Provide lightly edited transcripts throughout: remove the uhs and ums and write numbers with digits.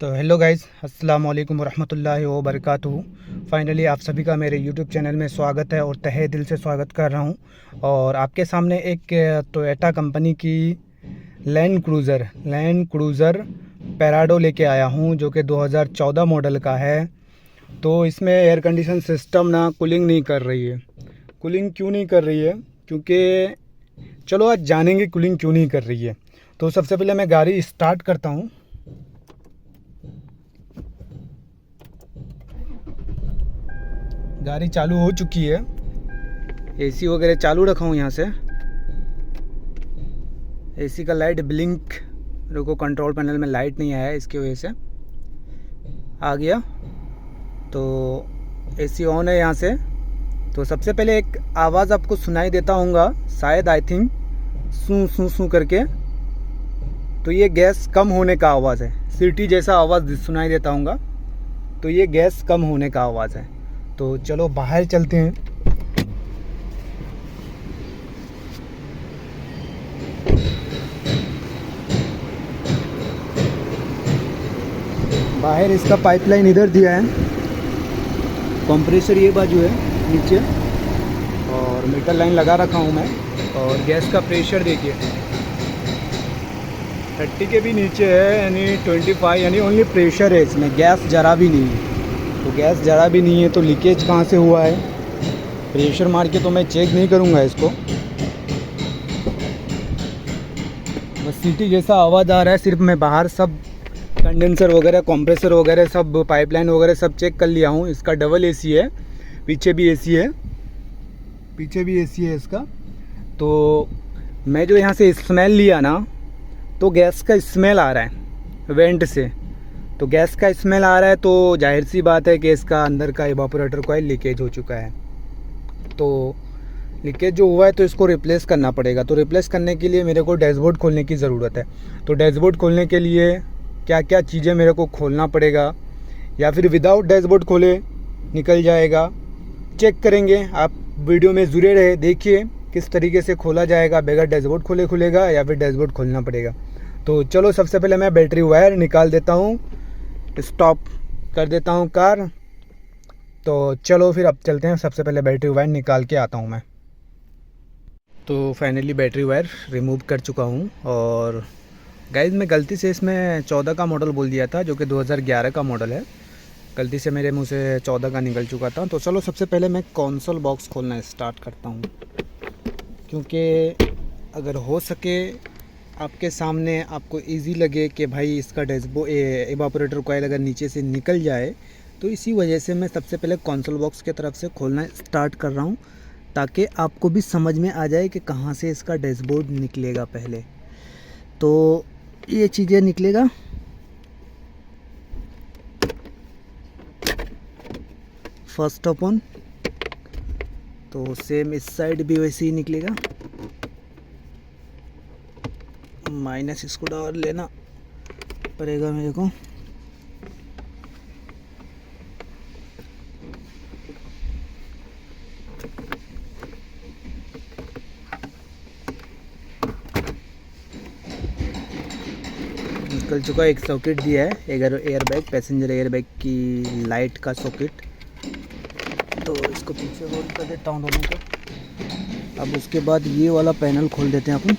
तो hello guys, अस्सलाम वालेकुम रहमतुल्लाहि व बरकातुहू। फाइनली आप सभी का मेरे यूट्यूब चैनल में स्वागत है और तहे दिल से स्वागत कर रहा हूं। और आपके सामने एक टोयोटा कंपनी की लैंड क्रूज़र पैराडो लेके आया हूं, जो कि 2014 मॉडल का है। तो इसमें एयर कंडीशन सिस्टम ना कूलिंग नहीं कर रही है। कूलिंग क्यों नहीं कर रही है? क्योंकि चलो आज जानेंगे कूलिंग क्यों नहीं कर रही है। तो सबसे पहले मैं गाड़ी स्टार्ट करता हूँ। गाड़ी चालू हो चुकी है, एसी वगैरह चालू रखा हूँ। यहाँ से एसी का लाइट ब्लिंक, रुको, कंट्रोल पैनल में लाइट नहीं आया है, इसकी वजह से आ गया। तो एसी ऑन है यहाँ से। तो सबसे पहले एक आवाज़ आपको सुनाई देता होगा शायद, आई थिंक, सू सू सू करके। तो ये गैस कम होने का आवाज़ है, सीटी जैसा आवाज़ सुनाई देता होगा। तो ये गैस कम होने का आवाज़ है। तो चलो बाहर चलते हैं। बाहर इसका पाइपलाइन इधर दिया है, कंप्रेसर ये बाजू है नीचे, और मीटर लाइन लगा रखा हूँ मैं। और गैस का प्रेशर देखिए 30 के भी नीचे है, यानी 25, यानी ओनली प्रेशर है इसमें, गैस जरा भी नहीं है। तो गैस ज़रा भी नहीं है तो लीकेज कहाँ से हुआ है? प्रेशर मार के तो मैं चेक नहीं करूँगा इसको। बस सीटी जैसा आवाज़ आ रहा है। सिर्फ मैं बाहर सब कंडेंसर वगैरह, कंप्रेसर वगैरह, सब पाइपलाइन वगैरह सब चेक कर लिया हूँ। इसका डबल एसी है, पीछे भी एसी है, पीछे भी एसी है इसका। तो मैं जो यहाँ से स्मेल लिया ना, तो गैस का स्मेल आ रहा है वेंट से। तो गैस का स्मेल आ रहा है तो जाहिर सी बात है कि इसका अंदर का इवापोरेटर कॉइल लीकेज हो चुका है। तो लीकेज जो हुआ है तो इसको रिप्लेस करना पड़ेगा। तो रिप्लेस करने के लिए मेरे को डैशबोर्ड खोलने की ज़रूरत है। तो डैशबोर्ड खोलने के लिए क्या क्या चीज़ें मेरे को खोलना पड़ेगा, या फिर विदाउट डैशबोर्ड खोले निकल जाएगा, चेक करेंगे। आप वीडियो में जुड़े रहे, देखिए किस तरीके से खोला जाएगा। बगैर डैशबोर्ड खोले खुलेगा या फिर डैशबोर्ड खोलना पड़ेगा। तो चलो सबसे पहले मैं बैटरी वायर निकाल देता हूँ, स्टॉप कर देता हूँ कार। तो चलो फिर अब चलते हैं। सबसे पहले बैटरी वायर निकाल के आता हूँ मैं। तो फाइनली बैटरी वायर रिमूव कर चुका हूँ। और गाइस, मैं गलती से इसमें 14 का मॉडल बोल दिया था, जो कि 2011 का मॉडल है। गलती से मेरे मुंह से 14 का निकल चुका था। तो चलो सबसे पहले मैं कंसोल बॉक्स खोलना स्टार्ट करता हूँ, क्योंकि अगर हो सके आपके सामने आपको इजी लगे कि भाई इसका इवापोरेटर कॉइल अगर नीचे से निकल जाए, तो इसी वजह से मैं सबसे पहले कंसोल बॉक्स के तरफ से खोलना स्टार्ट कर रहा हूँ, ताकि आपको भी समझ में आ जाए कि कहाँ से इसका डैशबोर्ड निकलेगा। पहले तो ये चीज़ें निकलेगा, फर्स्ट ओपन। तो सेम इस साइड भी वैसे ही निकलेगा। माइनस इसको डाल लेना पड़ेगा मेरे को। निकल चुका। एक सॉकेट दिया है, air bag, passenger air bag की लाइट का सॉकेट। तो इसको पीछे होल्ड कर देता हूँ दोनों को। अब उसके बाद ये वाला पैनल खोल देते हैं अपन।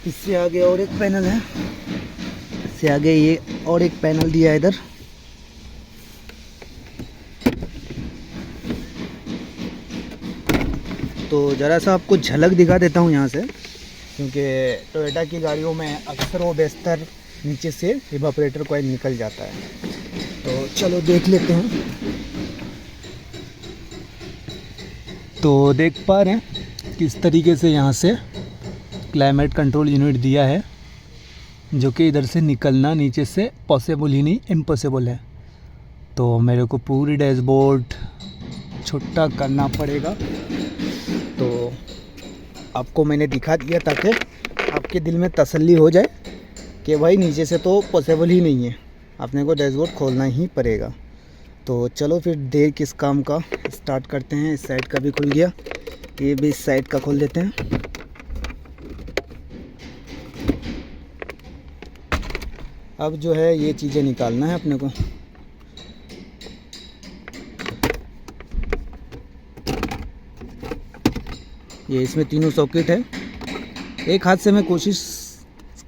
इससे आगे और एक पैनल है, इससे आगे ये और एक पैनल दिया है इधर। तो ज़रा सा आपको झलक दिखा देता हूँ यहाँ से, क्योंकि टोयोटा की गाड़ियों में अक्सर व बेशतर नीचे से इवापोरेटर कॉइल निकल जाता है। तो चलो देख लेते हैं। तो देख पा रहे हैं किस तरीके से यहाँ से क्लाइमेट कंट्रोल यूनिट दिया है, जो कि इधर से निकलना नीचे से पॉसिबल ही नहीं, इम्पॉसिबल है। तो मेरे को पूरी डैशबोर्ड छोटा करना पड़ेगा। तो आपको मैंने दिखा दिया ताकि आपके दिल में तसल्ली हो जाए कि भाई नीचे से तो पॉसिबल ही नहीं है, अपने को डैशबोर्ड खोलना ही पड़ेगा। तो चलो फिर देर किस काम का, स्टार्ट करते हैं। इस साइड का भी खुल गया, ये भी इस साइड का खोल देते हैं। अब जो है ये चीज़ें निकालना है अपने को। ये इसमें तीनों सॉकेट है। एक हाथ से मैं कोशिश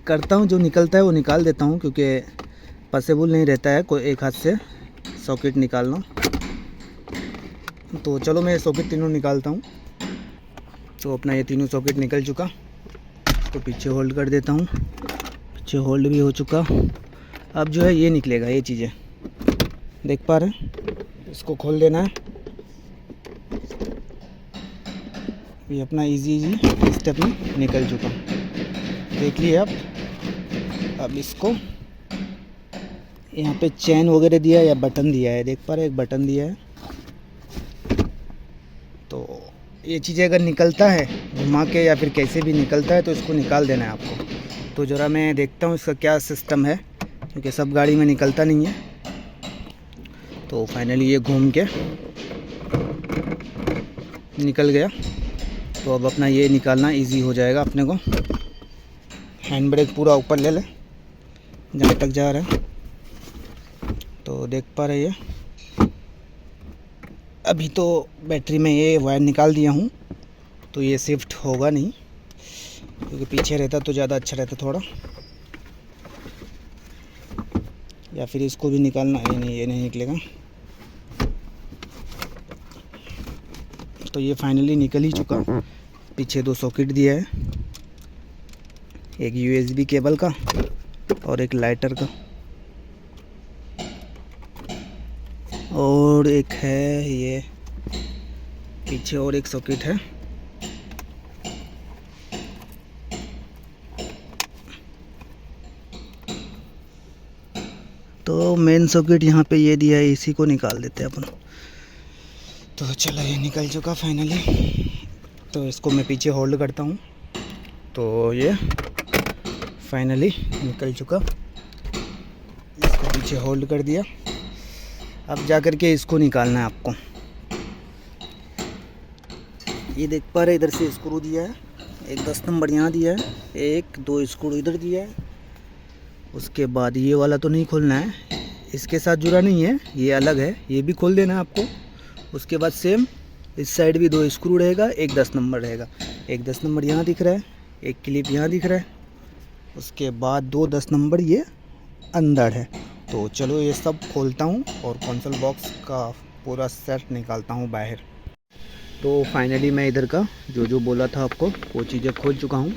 करता हूँ जो निकलता है वो निकाल देता हूँ, क्योंकि पॉसिबल नहीं रहता है कोई एक हाथ से सॉकेट निकालना। तो चलो मैं सॉकेट तीनों निकालता हूँ। तो अपना ये तीनों सॉकेट निकल चुका, तो पीछे होल्ड कर देता हूँ। पीछे होल्ड भी हो चुका। अब जो है ये निकलेगा, ये चीज़ें देख पा रहे हैं। इसको खोल देना है। ये अपना इजी स्टेप में निकल चुका, देख लिए आप। अब इसको यहाँ पे चैन वगैरह दिया है या बटन दिया है, देख पा रहे हैं, एक बटन दिया है। तो ये चीज़ें अगर निकलता है घुमा के या फिर कैसे भी निकलता है तो इसको निकाल देना है आपको। तो ज़रा मैं देखता हूँ इसका क्या सिस्टम है, क्योंकि सब गाड़ी में निकलता नहीं है। तो फाइनली ये घूम के निकल गया। तो अब अपना ये निकालना इजी हो जाएगा अपने को। हैंड ब्रेक पूरा ऊपर ले ले जहाँ तक जा रहा है। तो देख पा रहे हैं, अभी तो बैटरी में ये वायर निकाल दिया हूँ, तो ये शिफ्ट होगा नहीं, क्योंकि पीछे रहता तो ज़्यादा अच्छा रहता थोड़ा। या फिर इसको भी निकालना है, नहीं ये नहीं निकलेगा। तो ये फाइनली निकल ही चुका। पीछे दो सॉकेट दिया है, एक USB केबल का और एक लाइटर का, और एक है ये पीछे और एक सॉकेट है। तो मेन सॉकेट यहाँ पे ये दिया है, इसी को निकाल देते हैं अपन। तो चलो ये निकल चुका फाइनली। तो इसको मैं पीछे होल्ड करता हूँ। तो ये फाइनली निकल चुका, इसको पीछे होल्ड कर दिया। अब जा कर के इसको निकालना है आपको। ये देख पा रहे इधर से स्क्रू दिया है, एक 10 नंबर यहाँ दिया है, एक दो स्क्रू इधर दिया है। उसके बाद ये वाला तो नहीं खोलना है, इसके साथ जुड़ा नहीं है, ये अलग है, ये भी खोल देना है आपको। उसके बाद सेम इस साइड भी दो स्क्रू रहेगा, एक 10 नंबर रहेगा। एक 10 नंबर यहाँ दिख रहा है, एक क्लिप यहाँ दिख रहा है। उसके बाद दो 10 नंबर ये अंदर है। तो चलो ये सब खोलता हूँ और कंसोल बॉक्स का पूरा सेट निकालता हूँ बाहर। तो फाइनली मैं इधर का जो बोला था आपको वो चीज़ें खोल चुका हूँ,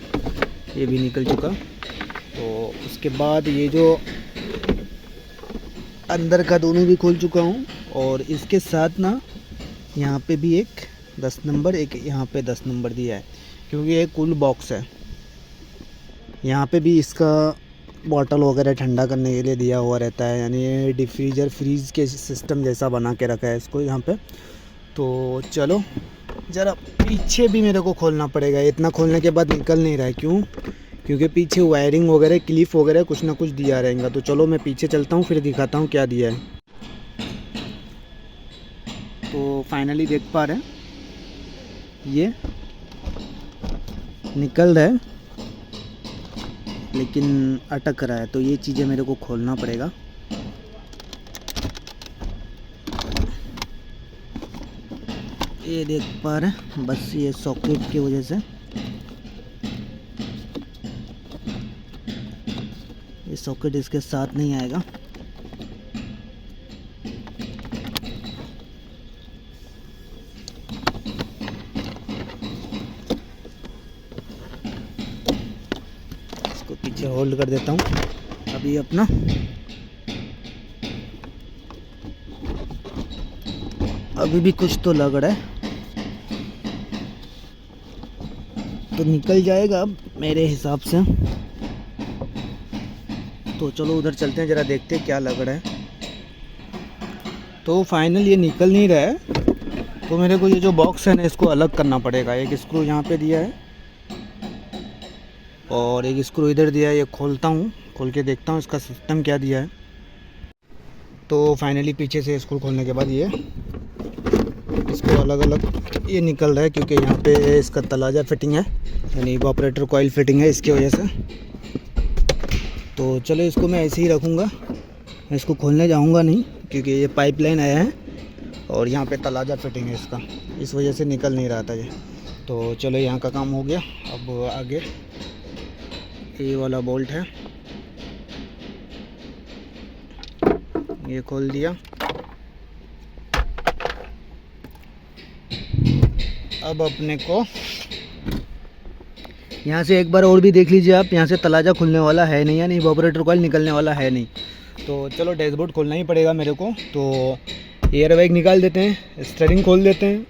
ये भी निकल चुका। तो उसके बाद ये जो अंदर का दोनों भी खोल चुका हूँ, और इसके साथ ना यहाँ पे भी एक 10 नंबर, एक यहाँ पे 10 नंबर दिया है, क्योंकि ये कूल बॉक्स है। यहाँ पे भी इसका बॉटल वगैरह ठंडा करने के लिए दिया हुआ रहता है, यानी ये डिफ्रीजर फ्रीज के सिस्टम जैसा बना के रखा है इसको यहाँ पे। तो चलो ज़रा पीछे भी मेरे को खोलना पड़ेगा, इतना खोलने के बाद निकल नहीं रहा है। क्यों? क्योंकि पीछे वायरिंग वगैरह क्लिप वगैरह कुछ ना कुछ दिया रहेगा। तो चलो मैं पीछे चलता हूँ, फिर दिखाता हूँ क्या दिया है। तो फाइनली देख पा रहे हैं ये निकल रहा है, लेकिन अटक रहा है। तो ये चीज़ें मेरे को खोलना पड़ेगा। ये देख पा रहे हैं, बस ये सॉकेट की वजह से ये सॉकेट इसके साथ नहीं आएगा। इसको पीछे होल्ड कर देता हूँ। अभी अपना अभी भी कुछ तो लग रहा है, तो निकल जाएगा अब मेरे हिसाब से। तो चलो उधर चलते हैं, ज़रा देखते हैं क्या लग रहा है। तो फाइनल ये निकल नहीं रहा है, तो मेरे को ये जो बॉक्स है ना इसको अलग करना पड़ेगा। एक स्क्रू यहाँ पे दिया है और एक स्क्रू इधर दिया है। ये खोलता हूँ, खोल के देखता हूँ इसका सिस्टम क्या दिया है। तो फाइनली पीछे से स्क्रू खोलने के बाद ये इसको अलग अलग ये निकल रहा है क्योंकि यहाँ पे इसका तलाजा फिटिंग है, यानी इवापोरेटर कॉइल फिटिंग है, इसकी वजह से। तो चलो इसको मैं ऐसे ही रखूँगा, मैं इसको खोलने जाऊँगा नहीं क्योंकि ये पाइपलाइन आया है और यहाँ पे तलाजा फिटिंग है इसका, इस वजह से निकल नहीं रहा था ये। तो चलो यहाँ का काम हो गया। अब आगे ये वाला बोल्ट है, ये खोल दिया। अब अपने को यहाँ से एक बार और भी देख लीजिए आप, यहाँ से तलाजा खुलने वाला है नहीं, यानी इवापोरेटर कॉइल निकलने वाला है नहीं। तो चलो डैशबोर्ड खोलना ही पड़ेगा मेरे को। तो एयर बैग निकाल देते हैं, स्टीयरिंग खोल देते हैं,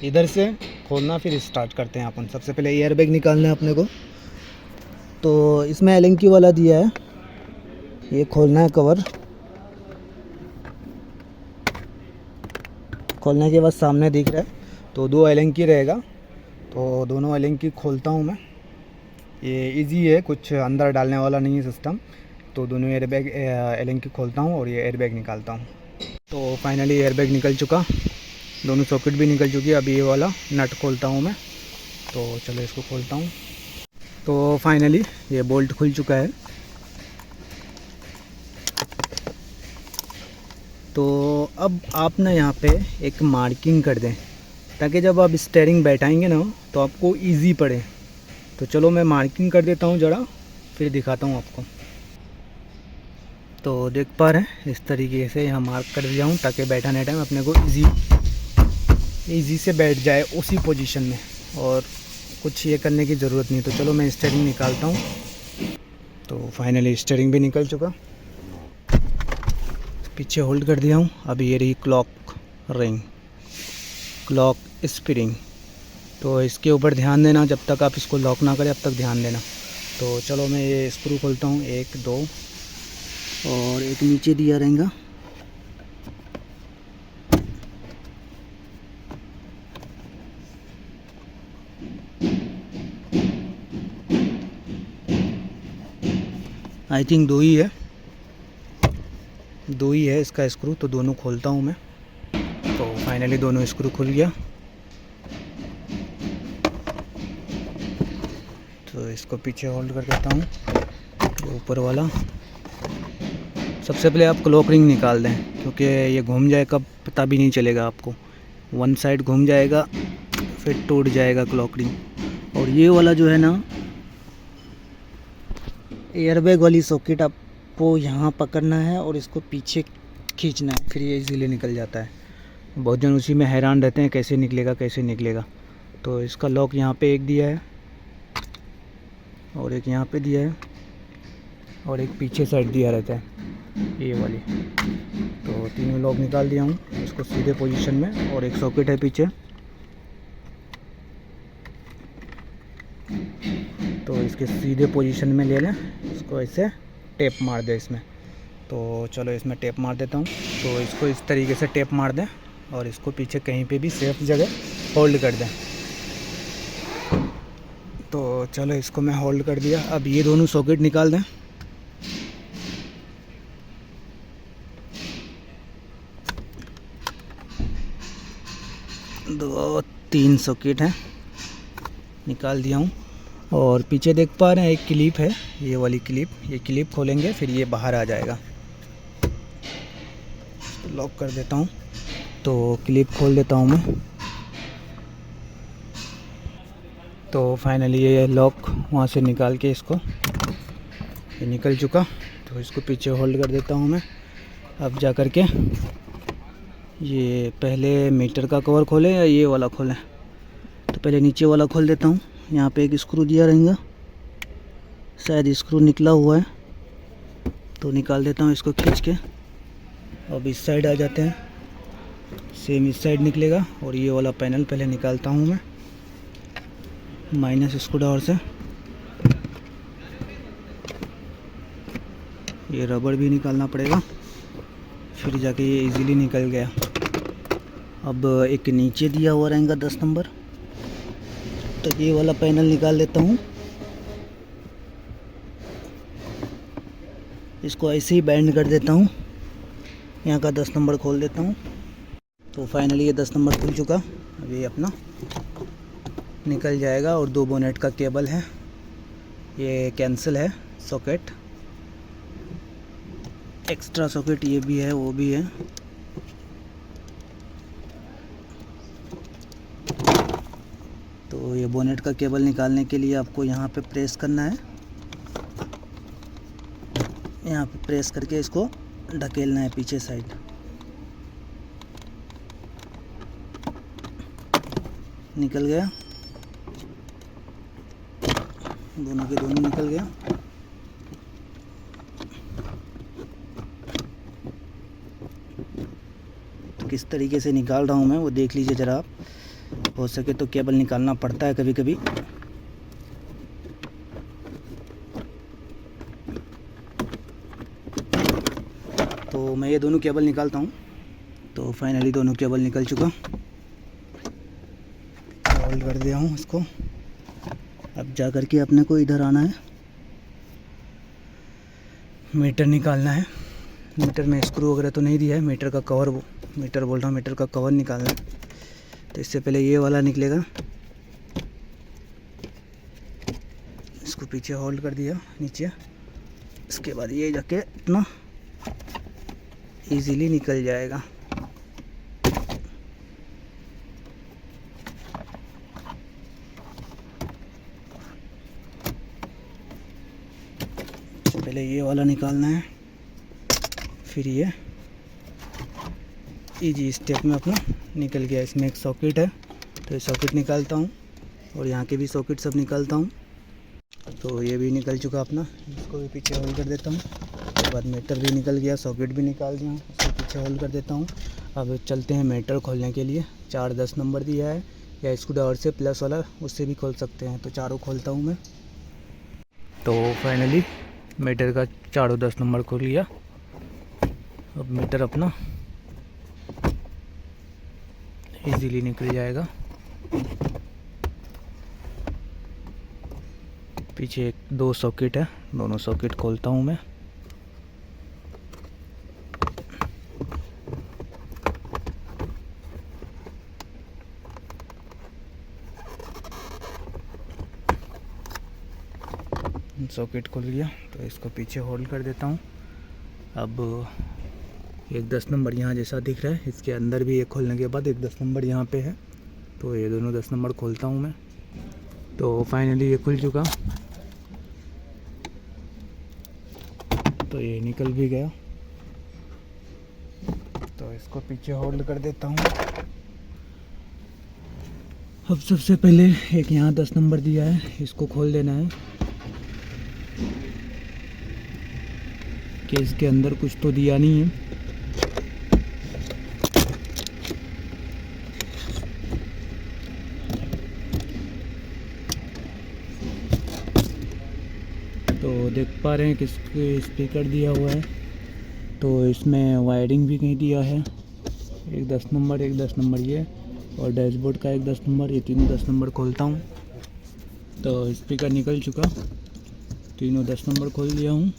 इधर से खोलना फिर स्टार्ट करते हैं अपन। सबसे पहले एयर बैग निकालना है अपने को। तो इसमें एलेंकी वाला दिया है, ये खोलना है कवर। खोलने के बाद सामने दिख रहा है तो 2 एलेंकी रहेगा, तो दोनों एलेंकी खोलता हूँ मैं। ये इजी है, कुछ अंदर डालने वाला नहीं है सिस्टम। तो दोनों एयर बैग एलेंकी खोलता हूँ और ये एयर बैग निकालता हूँ। तो फाइनली एयर बैग निकल चुका, दोनों सॉकेट भी निकल चुकी है। अभी ये वाला नट खोलता हूँ मैं। तो चलो इसको खोलता हूँ। तो फाइनली ये बोल्ट खुल चुका है। तो अब आप ना यहाँ पे एक मार्किंग कर दें ताकि जब आप स्टीयरिंग बैठाएंगे ना तो आपको इजी पड़े। तो चलो मैं मार्किंग कर देता हूँ ज़रा, फिर दिखाता हूँ आपको। तो देख पा रहे हैं इस तरीके से यहाँ मार्क कर दिया हूँ ताकि बैठाने टाइम अपने को इजी से बैठ जाए उसी पोजीशन में, और कुछ ये करने की ज़रूरत नहीं। तो चलो मैं स्टीयरिंग निकालता हूँ। तो फाइनली स्टीयरिंग भी निकल चुका, पीछे होल्ड कर दिया हूँ। अभी ये रही क्लॉक रिंग, क्लॉक स्प्रिंग। तो इसके ऊपर ध्यान देना, जब तक आप इसको लॉक ना करें अब तक ध्यान देना। तो चलो मैं ये स्क्रू खोलता हूँ, 1 2 और एक नीचे दिया रहेगा। आई थिंक 2 ही है इसका स्क्रू, तो दोनों खोलता हूँ मैं। तो फाइनली दोनों स्क्रू खुल गया। तो इसको पीछे होल्ड कर देता हूँ, ऊपर वाला। सबसे पहले आप क्लॉक रिंग निकाल दें क्योंकि ये घूम जाए कब पता भी नहीं चलेगा आपको। 1 साइड घूम जाएगा फिर टूट जाएगा क्लॉक रिंग। और ये वाला जो है ना एयरबैग वाली सॉकेट आपको यहाँ पकड़ना है और इसको पीछे खींचना है, फिर ये इजीली निकल जाता है। बहुत जन उसी में हैरान रहते हैं कैसे निकलेगा। तो इसका लॉक यहाँ पे एक दिया है और एक यहाँ पे दिया है और एक पीछे साइड दिया रहता है, ये वाली। तो तीनों लॉक निकाल दिया हूँ, इसको सीधे पोजीशन में। और एक सॉकेट है पीछे, तो इसके सीधे पोजीशन में ले लें, इसको ऐसे टेप मार दें इसमें। तो चलो इसमें टेप मार देता हूँ। तो इसको इस तरीके से टेप मार दें और इसको पीछे कहीं पे भी सेफ जगह होल्ड कर दें। तो चलो इसको मैं होल्ड कर दिया। अब ये दोनों सॉकेट निकाल दें। दो 3 सॉकेट हैं, निकाल दिया हूँ। और पीछे देख पा रहे हैं एक क्लिप है, ये वाली क्लिप। ये क्लिप खोलेंगे फिर ये बाहर आ जाएगा। लॉक कर देता हूँ। तो क्लिप खोल देता हूँ मैं। तो फाइनली ये लॉक वहाँ से निकाल के इसको, ये निकल चुका। तो इसको पीछे होल्ड कर देता हूँ मैं। अब जा कर के ये पहले मीटर का कवर खोलें या ये वाला खोलें? तो पहले नीचे वाला खोल देता हूँ। यहाँ पे एक स्क्रू दिया रहेगा, शायद स्क्रू निकला हुआ है, तो निकाल देता हूँ इसको खींच के। अब इस साइड आ जाते हैं, सेम इस साइड निकलेगा। और ये वाला पैनल पहले निकालता हूँ मैं माइनस स्क्रू से। ये रबड़ भी निकालना पड़ेगा, फिर जाके ये इजीली निकल गया। अब एक नीचे दिया हुआ रहेगा 10 नंबर, तो ये वाला पैनल निकाल लेता हूँ। इसको ऐसे ही बैंड कर देता हूँ, यहाँ का 10 नंबर खोल देता हूँ। तो फाइनली ये 10 नंबर खुल चुका। अब ये अपना निकल जाएगा। और 2 बोनेट का केबल है, ये कैंसिल है सॉकेट, एक्स्ट्रा सॉकेट ये भी है वो भी है। तो ये बोनेट का केबल निकालने के लिए आपको यहाँ पे प्रेस करना है, यहाँ पे प्रेस करके इसको ढकेलना है पीछे साइड। निकल गया, दोनों के दोनों निकल गया। तो किस तरीके से निकाल रहा हूँ मैं वो देख लीजिए ज़रा आप। हो सके तो केबल निकालना पड़ता है कभी कभी। तो मैं ये दोनों केबल निकालता हूँ। तो फाइनली दोनों केबल निकल चुका, होल्ड कर दिया हूँ इसको। अब जा कर के अपने को इधर आना है, मीटर निकालना है। मीटर में स्क्रू वगैरह तो नहीं दिया है, मीटर का कवर, मीटर बोल रहा हूँ, मीटर का कवर निकालना है। तो इससे पहले ये वाला निकलेगा, इसको पीछे होल्ड कर दिया नीचे। इसके बाद ये जाके अपना इजीली निकल जाएगा। पहले ये वाला निकालना है, फिर ये इजी स्टेप में अपना निकल गया। इसमें एक सॉकेट है तो ये सॉकेट निकालता हूँ और यहाँ के भी सॉकेट सब निकालता हूँ। तो ये भी निकल चुका अपना, इसको भी पीछे होल्ड कर देता हूँ। उसके बाद मीटर भी निकल गया, सॉकेट भी निकाल दिया हूँ, इसको पीछे होल्ड कर देता हूँ। अब चलते हैं मीटर खोलने के लिए। 4-10 नंबर दिया है, या स्क्रू ड्राइवर से प्लस वाला उससे भी खोल सकते हैं। तो चारों खोलता हूँ मैं। तो फाइनली मीटर का 4-10 नंबर खोल लिया। अब मीटर अपना इजीली निकल जाएगा। पीछे 2 सॉकेट है, दोनों सॉकेट खोलता हूँ मैं। सॉकेट खोल लिया तो इसको पीछे होल्ड कर देता हूँ। अब एक 10 नंबर यहाँ जैसा दिख रहा है, इसके अंदर भी एक खोलने के बाद एक 10 नंबर यहाँ पे है। तो ये दोनों 10 नंबर खोलता हूँ मैं। तो फाइनली ये खुल चुका, तो ये निकल भी गया। तो इसको पीछे होल्ड कर देता हूँ। अब सबसे पहले एक यहाँ 10 नंबर दिया है, इसको खोल देना है कि इसके अंदर कुछ तो दिया नहीं है। तो देख पा रहे हैं कि स्पीकर दिया हुआ है, तो इसमें वायरिंग भी कहीं दिया है। एक 10 नंबर, एक 10 नंबर ये, और डैशबोर्ड का एक 10 नंबर, ये तीनों 10 नंबर खोलता हूँ। तो स्पीकर निकल चुका, तीनों 10 नंबर खोल दिया हूँ।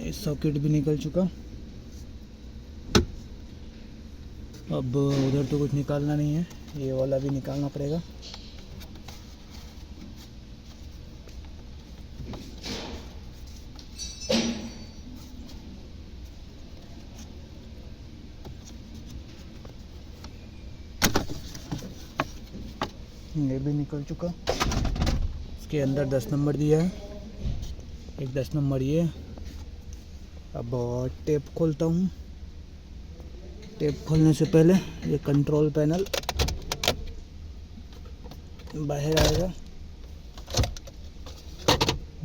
इस सॉकेट भी निकल चुका। अब उधर तो कुछ निकालना नहीं है, ये वाला भी निकालना पड़ेगा। ये भी निकल चुका। इसके अंदर 10 नंबर दिया है, एक 10 नंबर ये। अब टेप खोलता हूँ। टेप खोलने से पहले ये कंट्रोल पैनल बाहर आएगा।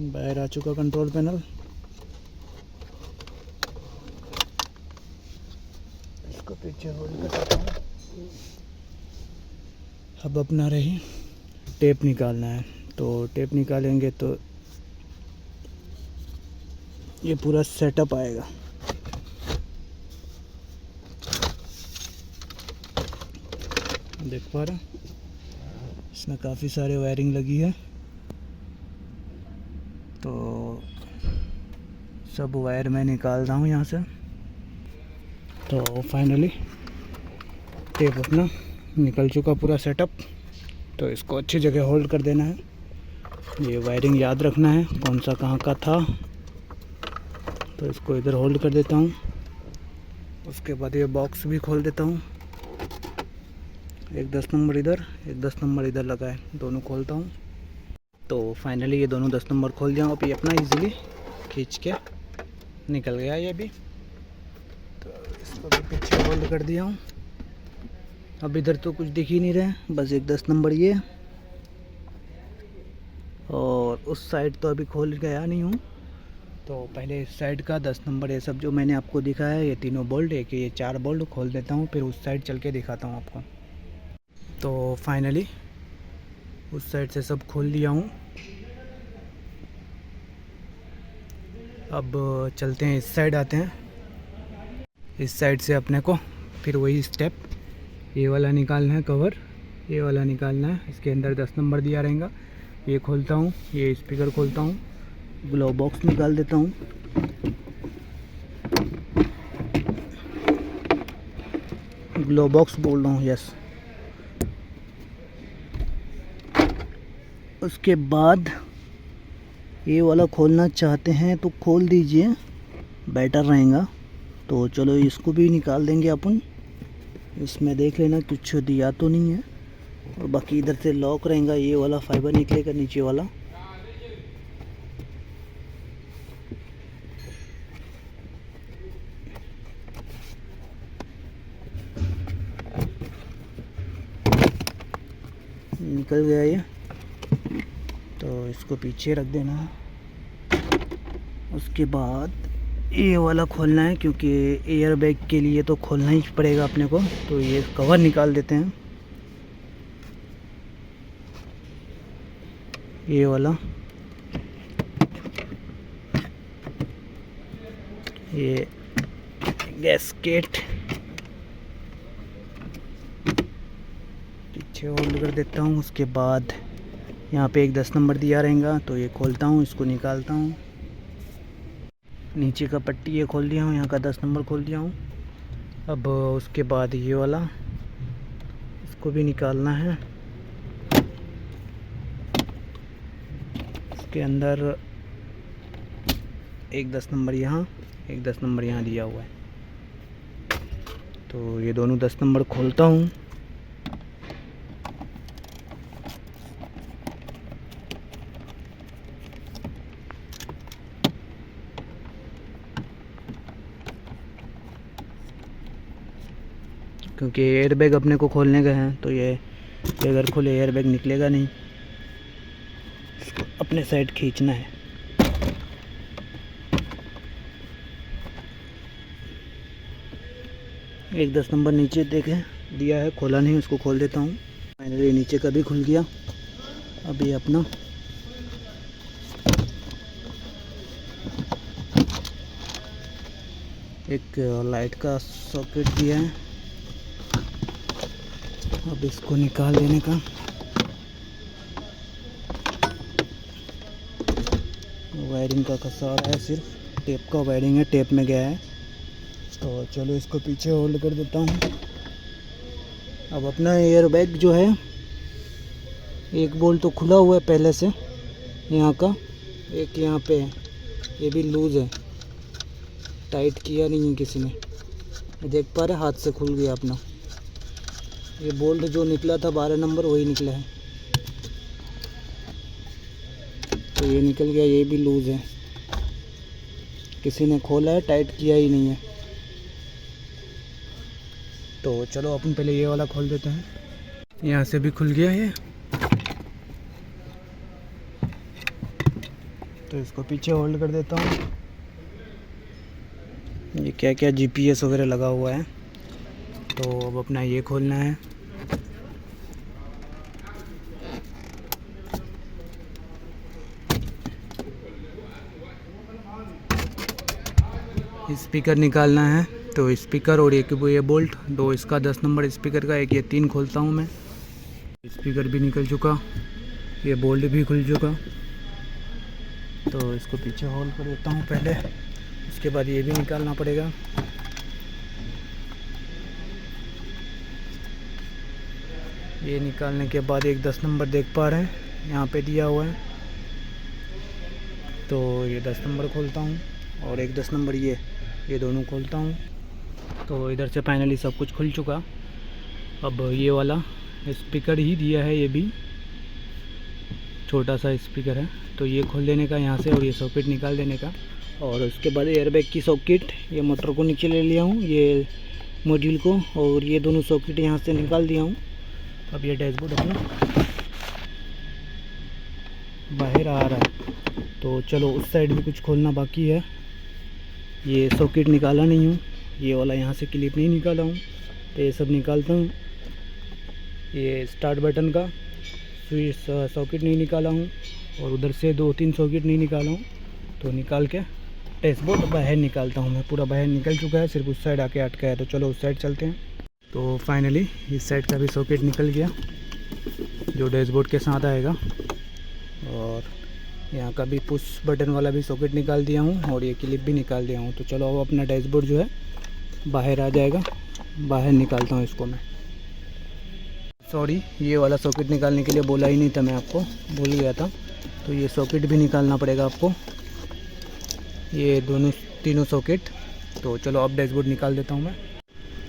बाहर आ चुका कंट्रोल पैनल। इसको पीछे होल्ड करता हूँ। अब अपना रही टेप निकालना है। तो टेप निकालेंगे तो ये पूरा सेटअप आएगा। देख पा रहे हैं, इसमें काफ़ी सारे वायरिंग लगी है। तो सब वायर मैं निकाल रहा हूँ यहाँ से। तो फाइनली टेप अपना निकल चुका पूरा सेटअप। तो इसको अच्छी जगह होल्ड कर देना है। ये वायरिंग याद रखना है कौन सा कहाँ का था। तो इसको इधर होल्ड कर देता हूँ। उसके बाद ये बॉक्स भी खोल देता हूँ। एक 10 नंबर इधर, एक 10 नंबर इधर लगा है, दोनों खोलता हूँ। तो फाइनली ये दोनों 10 नंबर खोल दिया हूँ। अब ये अपना इजीली खींच के निकल गया ये भी। तो इसको भी पीछे होल्ड कर दिया हूँ। अब इधर तो कुछ दिख ही नहीं रहा है, बस एक 10 नंबर ये, और उस साइड तो अभी खोल गया नहीं हूँ। तो पहले इस साइड का 10 नंबर ये सब जो मैंने आपको दिखाया है, ये तीनों बोल्ट, एक ये 4 बोल्ट खोल देता हूँ, फिर उस साइड चल के दिखाता हूँ आपको। तो फाइनली उस साइड से सब खोल लिया हूँ। अब चलते हैं इस साइड, आते हैं इस साइड से। अपने को फिर वही स्टेप, ये वाला निकालना है कवर, ये वाला निकालना है। इसके अंदर 10 नंबर दिया रहेगा। ये खोलता हूँ, ये स्पीकर खोलता हूँ, ग्लोव बॉक्स निकाल देता हूँ। ग्लोव बॉक्स बोल रहा हूँ, यस। उसके बाद ये वाला खोलना चाहते हैं तो खोल दीजिए, बेटर रहेगा। तो चलो इसको भी निकाल देंगे अपन। इसमें देख लेना कुछ दिया तो नहीं है। और बाकी इधर से लॉक रहेगा, ये वाला फाइबर निकलेगा नीचे वाला। निकल गया ये, तो इसको पीछे रख देना है। उसके बाद ये वाला खोलना है, क्योंकि एयर बैग के लिए तो खोलना ही पड़ेगा अपने को। तो ये कवर निकाल देते हैं, ये वाला। ये गैसकेट पीछे होल्ड कर देता हूँ। उसके बाद यहाँ पे एक 10 नंबर दिया रहेगा, तो ये खोलता हूँ, इसको निकालता हूँ। नीचे का पट्टी ये खोल दिया हूँ, यहाँ का 10 नंबर खोल दिया हूँ। अब उसके बाद ये वाला, इसको भी निकालना है। इसके अंदर एक 10 नंबर यहाँ, एक 10 नंबर यहाँ दिया हुआ है। तो ये दोनों 10 नंबर खोलता हूँ। क्योंकि एयर बैग अपने को खोलने का है, तो ये अगर खुले एयर बैग निकलेगा नहीं, इसको अपने साइड खींचना है। एक 10 नंबर नीचे देखें दिया है, खोला नहीं, उसको खोल देता हूँ। फाइनली नीचे का भी खुल गया। अब ये अपना एक लाइट का सॉकेट दिया है, अब इसको निकाल देने का। वायरिंग का कसार है, सिर्फ टेप का वायरिंग है, टेप में गया है। तो चलो इसको पीछे होल्ड कर देता हूँ। अब अपना एयर बैग जो है, एक बोल्ट तो खुला हुआ है पहले से यहाँ का, एक यहाँ पे है, ये भी लूज़ है, टाइट किया नहीं है किसी ने, देख पा रहे, हाथ से खुल गया अपना। ये बोल्ट जो निकला था 12 नंबर वही निकला है, तो ये निकल गया। ये भी लूज़ है, किसी ने खोला है, टाइट किया ही नहीं है। तो चलो अपन पहले ये वाला खोल देते हैं। यहाँ से भी खुल गया ये, तो इसको पीछे होल्ड कर देता हूँ। ये क्या क्या GPS वगैरह लगा हुआ है, तो अब अपना ये खोलना है। स्पीकर निकालना है, तो स्पीकर और एक ये बोल्ट, दो इसका 10 नंबर स्पीकर का, एक ये 3 खोलता हूँ मैं। स्पीकर भी निकल चुका, ये बोल्ट भी खुल चुका। तो इसको पीछे होल्ड कर देता हूँ पहले। उसके बाद ये भी निकालना पड़ेगा। ये निकालने के बाद एक 10 नंबर देख पा रहे हैं यहाँ पे दिया हुआ है, तो ये 10 नंबर खोलता हूँ और एक 10 नंबर ये दोनों खोलता हूँ। तो इधर से फाइनली सब कुछ खुल चुका। अब ये वाला स्पीकर ही दिया है, ये भी छोटा सा स्पीकर है, तो ये खोल देने का यहाँ से और ये सॉकेट निकाल देने का। और उसके बाद एयरबैग की सॉकेट, ये मोटर को नीचे ले लिया हूँ, ये मॉड्यूल को, और ये दोनों सॉकेट यहाँ से निकाल दिया हूँ। अब ये डैशबोर्ड अपना बाहर आ रहा है। तो चलो उस साइड भी कुछ खोलना बाकी है। ये सॉकेट निकाला नहीं हूँ, ये वाला यहाँ से क्लिप नहीं निकाला हूँ, तो ये सब निकालता हूँ। ये स्टार्ट बटन का स्विच सॉकेट नहीं निकाला हूँ और उधर से 2-3 सॉकेट नहीं निकाला हूँ, तो निकाल के डैशबोर्ड बाहर निकालता हूँ मैं। पूरा बाहर निकल चुका है, सिर्फ उस साइड आके अटका है। तो चलो उस साइड चलते हैं। तो फाइनली इस साइड का भी सॉकेट निकल गया जो डैशबोर्ड के साथ आएगा, और यहाँ का भी पुश बटन वाला भी सॉकेट निकाल दिया हूँ और ये क्लिप भी निकाल दिया हूँ। तो चलो अब अपना डैशबोर्ड जो है बाहर आ जाएगा। बाहर निकालता हूँ इसको मैं। सॉरी, ये वाला सॉकेट निकालने के लिए बोला ही नहीं था, मैं आपको भूल गया था। तो ये सॉकेट भी निकालना पड़ेगा आपको, ये तीनों सॉकेट। तो चलो अब डैशबोर्ड निकाल देता हूँ मैं।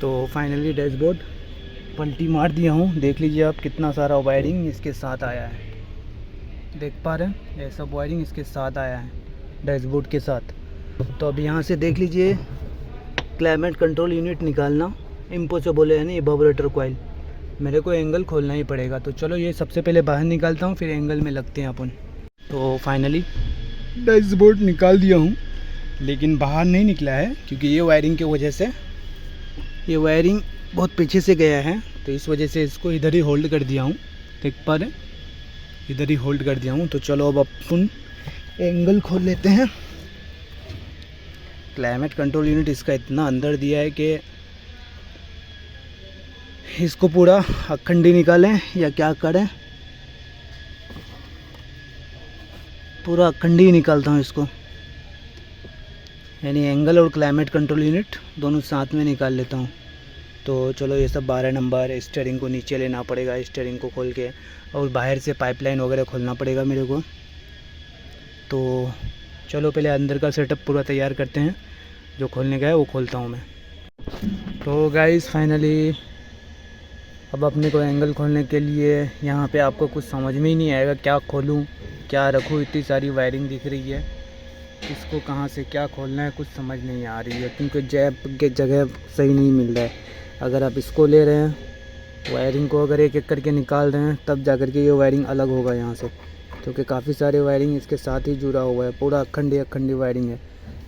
तो फाइनली डैशबोर्ड पलटी मार दिया हूँ। देख लीजिए आप कितना सारा वायरिंग इसके साथ आया है, देख पा रहे हैं, ये सब वायरिंग इसके साथ आया है डैशबोर्ड के साथ। तो अब यहाँ से देख लीजिए, क्लाइमेट कंट्रोल यूनिट निकालना इम्पॉसिबल है, नहीं वाइब्रेटर कॉइल, मेरे को एंगल खोलना ही पड़ेगा। तो चलो ये सबसे पहले बाहर निकालता हूँ, फिर एंगल में लगते हैं अपन। तो फाइनली डैशबोर्ड निकाल दिया हूँ, लेकिन बाहर नहीं निकला है क्योंकि ये वायरिंग की वजह से, ये वायरिंग बहुत पीछे से गया है, तो इस वजह से इसको इधर ही होल्ड कर दिया हूँ। देख पा रहे, इधर ही होल्ड कर दिया हूँ। तो चलो अब अपन एंगल खोल लेते हैं। क्लाइमेट कंट्रोल यूनिट इसका इतना अंदर दिया है कि इसको पूरा अखंडी निकालें या क्या करें, पूरा अखंडी ही निकालता हूँ इसको, यानी एंगल और क्लाइमेट कंट्रोल यूनिट दोनों साथ में निकाल लेता हूँ। तो चलो ये सब 12 नंबर, स्टीयरिंग को नीचे लेना पड़ेगा, स्टीयरिंग को खोल के, और बाहर से पाइपलाइन वगैरह खोलना पड़ेगा मेरे को। तो चलो पहले अंदर का सेटअप पूरा तैयार करते हैं, जो खोलने का है वो खोलता हूँ मैं। तो गाइस फाइनली अब अपने को एंगल खोलने के लिए यहाँ पे आपको कुछ समझ में ही नहीं आएगा, क्या खोलूँ क्या रखूँ, इतनी सारी वायरिंग दिख रही है, इसको कहाँ से क्या खोलना है कुछ समझ नहीं आ रही है, क्योंकि जैप के जगह सही नहीं मिल रहा है। अगर आप इसको ले रहे हैं वायरिंग को, अगर एक एक करके निकाल रहे हैं, तब जा कर के ये वायरिंग अलग होगा यहाँ से, क्योंकि काफ़ी सारे वायरिंग इसके साथ ही जुड़ा हुआ है, पूरा अखंडी वायरिंग है।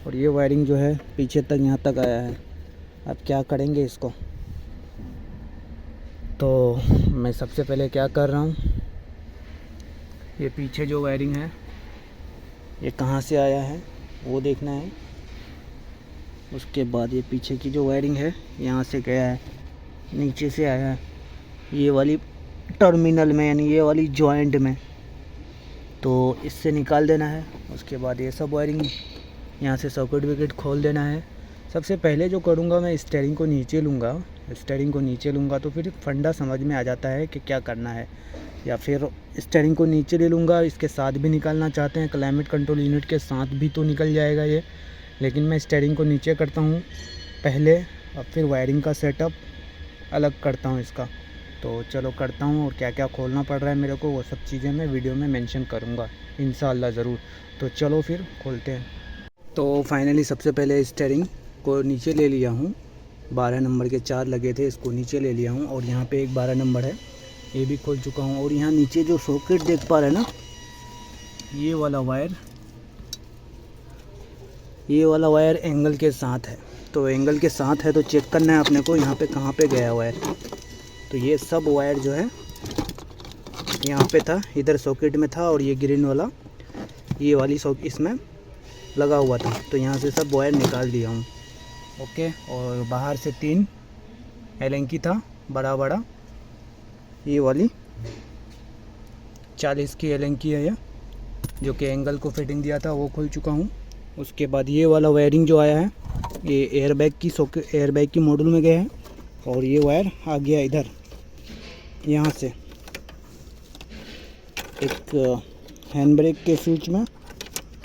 और ये वायरिंग जो है पीछे तक यहाँ तक आया है। अब क्या करेंगे इसको, तो मैं सबसे पहले क्या कर रहा हूँ, ये पीछे जो वायरिंग है ये कहाँ से आया है वो देखना है। उसके बाद ये पीछे की जो वायरिंग है यहाँ से गया है, नीचे से आया है ये वाली टर्मिनल में, यानी ये वाली जॉइंट में, तो इससे निकाल देना है। उसके बाद ये सब वायरिंग यहाँ से सॉकेट विकेट खोल देना है। सबसे पहले जो करूँगा मैं स्टीयरिंग को नीचे लूँगा, तो फिर फंडा समझ में आ जाता है कि क्या करना है। या फिर स्टीयरिंग को नीचे ले लूँगा, इसके साथ भी निकालना चाहते हैं, क्लाइमेट कंट्रोल यूनिट के साथ भी तो निकल जाएगा ये, लेकिन मैं स्टीयरिंग को नीचे करता हूँ पहले, अब फिर वायरिंग का सेटअप अलग करता हूँ इसका। तो चलो करता हूँ, और क्या क्या खोलना पड़ रहा है मेरे को वो सब चीज़ें मैं वीडियो में मेंशन करूँगा इंशाअल्लाह ज़रूर। तो चलो फिर खोलते हैं। तो फाइनली सबसे पहले स्टीयरिंग को नीचे ले लिया हूँ, 12 नंबर के 4 लगे थे, इसको नीचे ले लिया हूँ, और यहाँ पे एक 12 नंबर है, ये भी खोल चुका हूँ। और यहाँ नीचे जो सॉकेट देख पा रहे हैं ना, ये वाला वायर एंगल के साथ है। तो एंगल के साथ है तो चेक करना है अपने को यहाँ पे कहाँ पे गया वायर। तो ये सब वायर जो है यहाँ पे था, इधर सॉकेट में था, और ये ग्रीन वाला ये वाली सॉकेट इसमें लगा हुआ था, तो यहाँ से सब वायर निकाल दिया हूँ। ओके, और बाहर से 3 एलेंकी था बड़ा, ये वाली 40 की एलेंकी है ये, जो कि एंगल को फिटिंग दिया था वो खोल चुका हूँ। उसके बाद ये वाला वायरिंग जो आया है ये एयरबैग की सॉकेट, एयरबैग की मॉड्यूल में गया है। और ये वायर आ गया इधर, यहाँ से एक हैंड ब्रेक के स्विच में।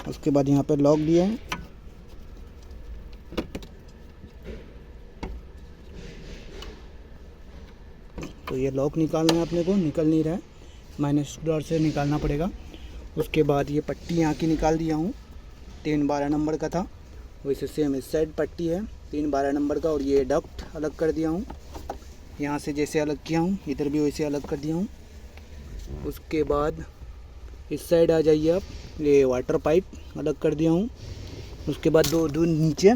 उसके बाद यहाँ पे लॉक दिया है। तो ये लॉक निकालना है अपने को, निकल नहीं रहा है, माइनस डॉर से निकालना पड़ेगा। उसके बाद ये पट्टी यहाँ की निकाल दिया हूँ, 312 नंबर का था, वैसे सेम इस साइड पट्टी है 312 नंबर का। और ये डक्ट अलग कर दिया हूँ, यहाँ से जैसे अलग किया हूँ इधर भी वैसे अलग कर दिया हूँ। उसके बाद इस साइड आ जाइए आप, ये वाटर पाइप अलग कर दिया हूँ। उसके बाद दो नीचे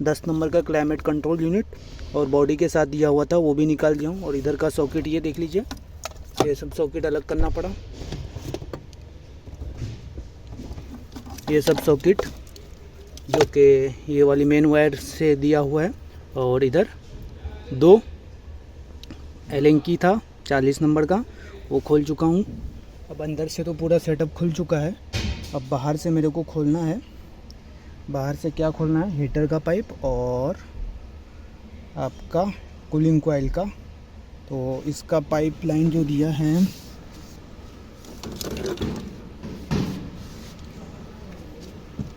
10 नंबर का क्लाइमेट कंट्रोल यूनिट और बॉडी के साथ दिया हुआ था वो भी निकाल दिया हूँ। और इधर का सॉकेट ये देख लीजिए, ये सब सॉकेट अलग करना पड़ा, ये सब सॉकेट जो कि ये वाली मेन वायर से दिया हुआ है। और इधर 2 एलेन की था 40 नंबर का, वो खोल चुका हूँ। अब अंदर से तो पूरा सेटअप खुल चुका है, अब बाहर से मेरे को खोलना है। बाहर से क्या खोलना है, हीटर का पाइप और आपका कूलिंग कॉइल का। तो इसका पाइपलाइन जो दिया है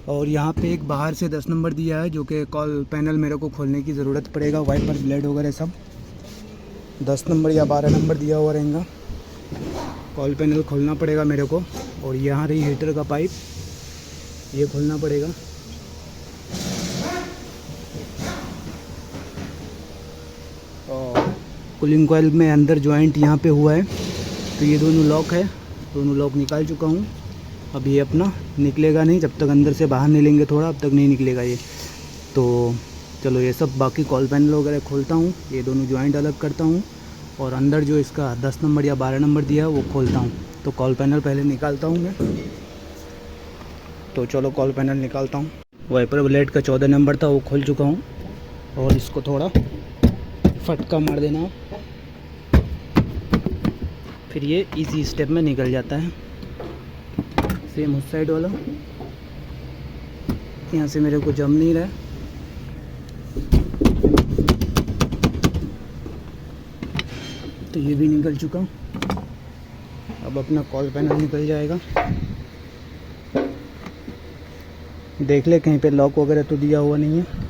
और यहाँ पे एक बाहर से 10 नंबर दिया है जो कि कॉल पैनल मेरे को खोलने की ज़रूरत पड़ेगा, वाइपर ब्लेड वगैरह सब 10 नंबर या 12 नंबर दिया हुआ रहेगा। कॉल पैनल खोलना पड़ेगा मेरे को। और यहाँ रही हीटर का पाइप, ये खोलना पड़ेगा। और कूलिंग कॉइल में अंदर जॉइंट यहाँ पे हुआ है, तो ये दोनों लॉक है, दोनों लॉक निकाल चुका हूँ। अब ये अपना निकलेगा नहीं जब तक अंदर से बाहर नहीं लेंगे थोड़ा, अब तक नहीं निकलेगा ये। तो चलो ये सब बाकी कॉल पैनल वगैरह खोलता हूँ, ये दोनों जॉइंट अलग करता हूँ और अंदर जो इसका 10 नंबर या 12 नंबर दिया है वो खोलता हूँ। तो कॉल पैनल पहले निकालता हूँ मैं, तो चलो कॉल पैनल निकालता हूँ। वाइपर ब्लेड का 14 नंबर था वो खोल चुका हूँ और इसको थोड़ा फटका मार देना, फिर ये इजी स्टेप में निकल जाता है। सेम उस साइड वाला, यहाँ से मेरे को जम नहीं रहा है। तो ये भी निकल चुका। अब अपना कॉल पैनल निकल जाएगा। देख ले कहीं पे लॉक वगैरह तो दिया हुआ नहीं है।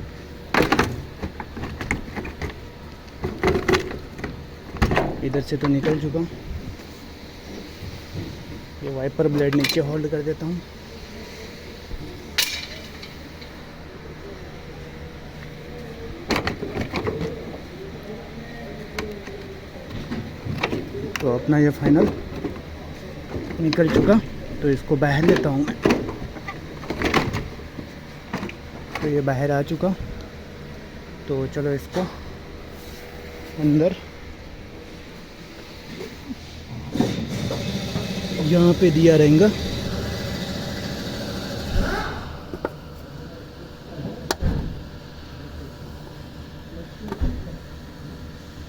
इधर से तो निकल चुका। ये वाइपर ब्लेड नीचे होल्ड कर देता हूँ। तो अपना ये फाइनल निकल चुका, तो इसको बाहर लेता हूँ मैं। तो ये बाहर आ चुका, तो चलो इसको अंदर यहाँ पे दिया रहेगा।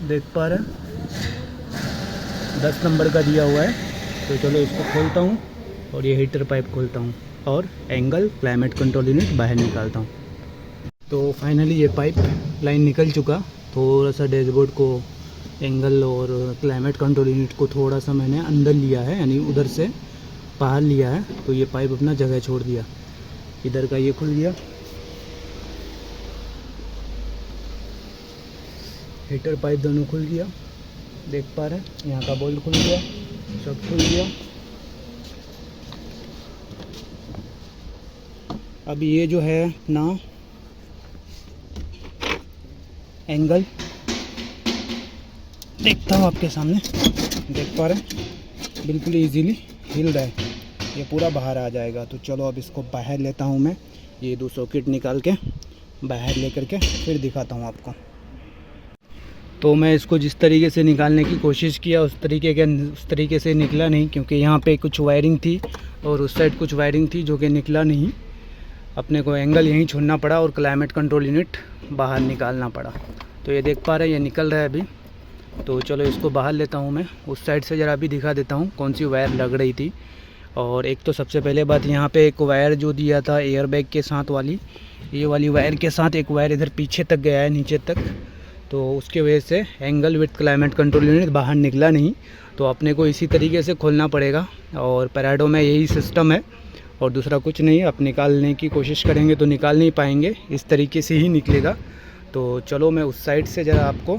देख पा रहे हैं 10 नंबर का दिया हुआ है। तो चलो इसको खोलता हूँ और ये हीटर पाइप खोलता हूँ और एंगल क्लाइमेट कंट्रोल यूनिट बाहर निकालता हूँ। तो फाइनली ये पाइप लाइन निकल चुका। थोड़ा सा डैशबोर्ड को एंगल और क्लाइमेट कंट्रोल यूनिट को थोड़ा सा मैंने अंदर लिया है, यानी उधर से बाहर लिया है। तो ये पाइप अपना जगह छोड़ दिया। इधर का ये खुल गया, हीटर पाइप दोनों खुल गया, देख पा रहे हैं। यहाँ का बोल्ट खुल गया, सब खुल गया। अब ये जो है ना एंगल देखता हूँ आपके सामने, देख पा रहे हैं बिल्कुल इजीली हिल रहा है, ये पूरा बाहर आ जाएगा। तो चलो अब इसको बाहर लेता हूँ मैं, ये 2 सॉकेट निकाल के बाहर लेकर के फिर दिखाता हूँ आपको। तो मैं इसको जिस तरीके से निकालने की कोशिश किया उस तरीके से निकला नहीं, क्योंकि यहाँ पे कुछ वायरिंग थी और उस साइड कुछ वायरिंग थी जो कि निकला नहीं। अपने को एंगल यहीं छोड़ना पड़ा और क्लाइमेट कंट्रोल यूनिट बाहर निकालना पड़ा। तो ये देख पा रहे हैं ये निकल रहा है अभी। तो चलो इसको बाहर लेता हूँ मैं, उस साइड से ज़रा भी दिखा देता हूँ कौन सी वायर लग रही थी। और एक तो सबसे पहले बात, यहाँ पे एक वायर जो दिया था एयर बैग के साथ वाली, ये वाली वायर के साथ एक वायर इधर पीछे तक गया है, नीचे तक, तो उसके वजह से angle with climate control unit बाहर निकला नहीं। तो अपने को इसी तरीके से खोलना पड़ेगा और पैराडो में यही सिस्टम है और दूसरा कुछ नहीं। आप निकालने की कोशिश करेंगे तो निकाल नहीं पाएंगे, इस तरीके से ही निकलेगा। तो चलो मैं उस साइड से ज़रा आपको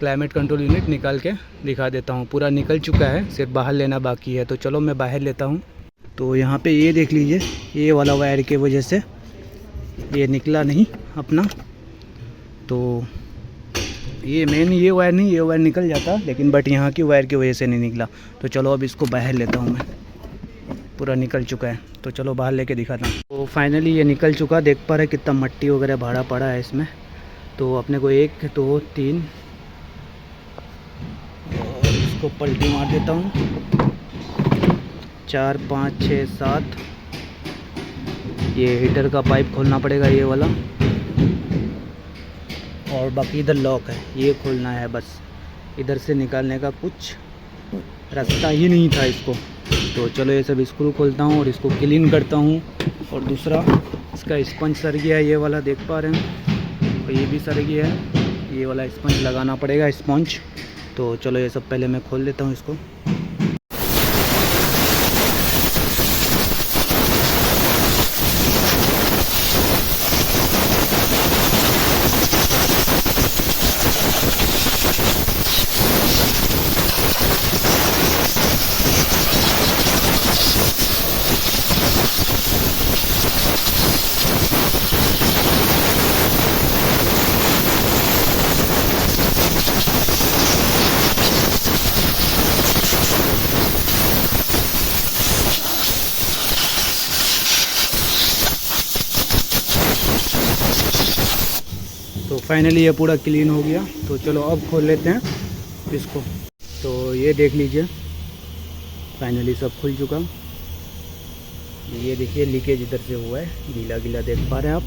क्लाइमेट कंट्रोल यूनिट निकाल के दिखा देता हूँ। पूरा निकल चुका है, सिर्फ बाहर लेना बाकी है। तो चलो मैं बाहर लेता हूँ। तो यहाँ पे ये देख लीजिए, ये वाला वायर की वजह से ये निकला नहीं अपना। तो ये मेन ये वायर नहीं, ये वायर निकल जाता, लेकिन बट यहाँ की वायर की वजह से नहीं निकला। तो चलो अब इसको बाहर लेता हूँ मैं। पूरा निकल चुका है, तो चलो बाहर लेके दिखाता हूँ। तो फाइनली ये निकल चुका, देख पा रहे कितना मट्टी वगैरह भाड़ा पड़ा है इसमें। तो अपने को 1 2 3 और इसको पलटी मार देता हूँ, 4 5 6 7। ये हीटर का पाइप खोलना पड़ेगा, ये वाला, और बाकी इधर लॉक है, ये खोलना है बस। इधर से निकालने का कुछ रास्ता ही नहीं था इसको। तो चलो ये सब स्क्रू खोलता हूँ और इसको क्लीन करता हूँ। और दूसरा इसका स्पंज सर गया है, ये वाला देख पा रहे हैं, और ये भी सर गया है। ये वाला स्पंज लगाना पड़ेगा, स्पंज। तो चलो ये सब पहले मैं खोल लेता हूँ इसको। तो फाइनली ये पूरा क्लीन हो गया। तो चलो अब खोल लेते हैं इसको। तो ये देख लीजिए, फाइनली सब खुल चुका। ये देखिए लीकेज इधर से हुआ है, गीला गीला देख पा रहे हैं आप।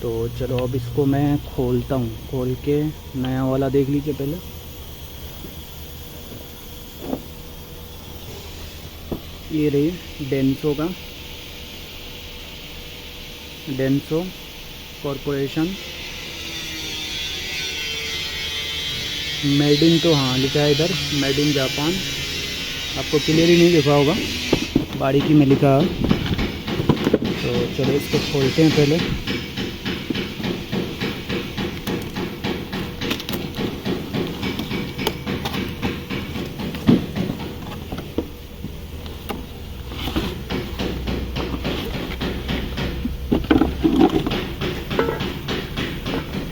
तो चलो अब इसको मैं खोलता हूँ, खोल के नया वाला देख लीजिए पहले। ये रही डेंसो कॉरपोरेशन, मेड इन, तो हाँ लिखा है इधर मेड इन जापान। आपको क्लियर ही नहीं लिखा होगा, बारीकी में लिखा है। तो चलो इसको खोलते हैं पहले।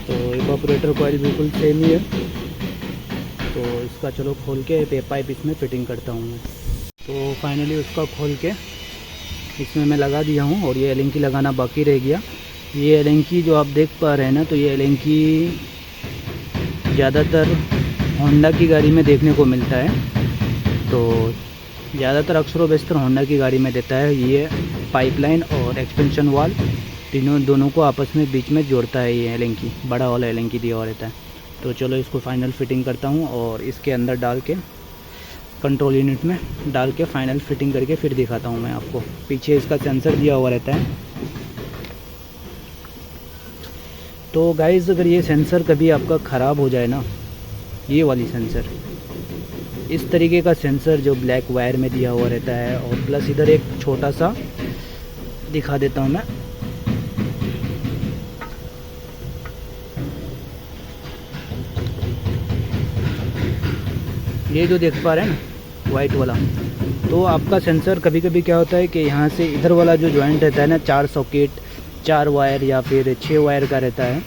तो इवापोरेटर कॉइल बिल्कुल सेम ही है। तो इसका चलो खोल के पाइप इसमें फिटिंग करता हूँ मैं। तो फाइनली उसका खोल के इसमें मैं लगा दिया हूँ, और ये एलेंकी लगाना बाकी रह गया। ये एलेंकी जो आप देख पा रहे हैं ना, तो ये एलेंकी ज़्यादातर होंडा की गाड़ी में देखने को मिलता है। तो ज़्यादातर अक्सर बेशतर होंडा की गाड़ी में देता है। ये पाइपलाइन और एक्सपेंशन वाल दोनों को आपस में बीच में जोड़ता है ये एलेंकी, बड़ा वाला एलेंकी दिया हुआ रहता है। तो चलो इसको फाइनल फिटिंग करता हूँ और इसके अंदर डाल के कंट्रोल यूनिट में डाल के फाइनल फिटिंग करके फिर दिखाता हूँ मैं आपको। पीछे इसका सेंसर दिया हुआ रहता है। तो गाइस अगर ये सेंसर कभी आपका ख़राब हो जाए ना, ये वाली सेंसर, इस तरीके का सेंसर जो ब्लैक वायर में दिया हुआ रहता है, और प्लस इधर एक छोटा सा दिखा देता हूँ मैं। ये जो देख पा रहे हैं ना वाइट वाला, तो आपका सेंसर कभी कभी क्या होता है कि यहाँ से इधर वाला जो जॉइंट रहता है ना, 4 सॉकेट 4 वायर या फिर 6 वायर का रहता है।